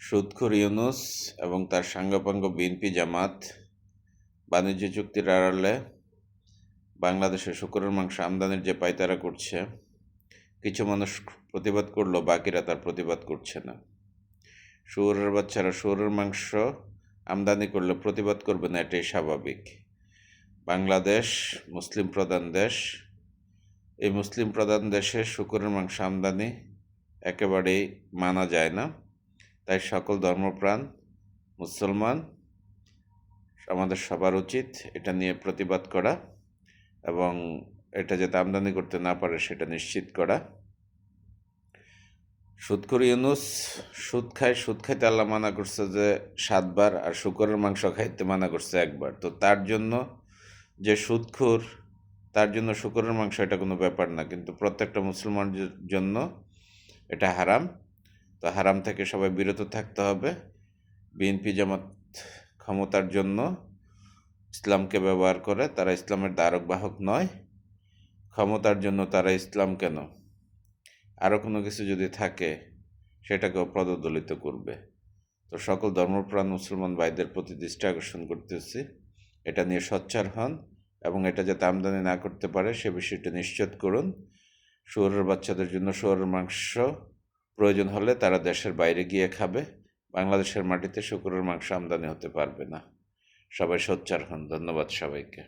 সুদখোর ইউনূস এবং তার সাঙ্গপাঙ্গ বিএনপি জামাত বাণিজ্য চুক্তির আড়ালে বাংলাদেশে শূকরের মাংস আমদানির যে পায়তারা করছে, কিছু মানুষ প্রতিবাদ করলেও বাকিরা তার প্রতিবাদ করছে না। শুয়োরের বাচ্চারা শুয়োরের মাংস আমদানি করলে প্রতিবাদ করবে না, এটাই স্বাভাবিক। বাংলাদেশ মুসলিম প্রধান দেশ। এই মুসলিম প্রধান দেশে শূকরের মাংস আমদানি একেবারেই মানা যায় না। তাই সকল ধর্মপ্রাণ মুসলমান আমাদের সবার উচিত এটা নিয়ে প্রতিবাদ করা এবং এটা যাতে আমদানি করতে না পারে সেটা নিশ্চিত করা। সুদখোর ইউনূস সুদ খাইতে আল্লাহ মানা করছে যে 7 বার, আর শূকরের মাংস খাইতে মানা করছে 1 বার। তো তার জন্য যে সুদখোর, তার জন্য শূকরের মাংস এটা কোনো ব্যাপার না, কিন্তু প্রত্যেকটা মুসলমানের জন্য এটা হারাম। তো হারাম থেকে সবাই বিরত থাকতে হবে। বিএনপি জামাত ক্ষমতার জন্য ইসলামকে ব্যবহার করে, তারা ইসলামের ধারক বাহক নয়। ক্ষমতার জন্য তারা ইসলাম কেন, আরও কোনো কিছু যদি থাকে সেটাকেও পদদলিত করবে। তো সকল ধর্মপ্রাণ মুসলমান ভাইদের প্রতি দৃষ্টি আকর্ষণ করতেছি, এটা নিয়ে সোচ্চার হন এবং এটা যাতে আমদানি না করতে পারে সে বিষয়টা নিশ্চিত করুন। শুয়োরের বাচ্চাদের জন্য শুয়োরের মাংস প্রয়োজন হলে তারা দেশের বাইরে গিয়ে খাবে, বাংলাদেশের মাটিতে শুকরের মাংস আমদানি হতে পারবে না। সবাই সোচ্চার হন। ধন্যবাদ সবাইকে।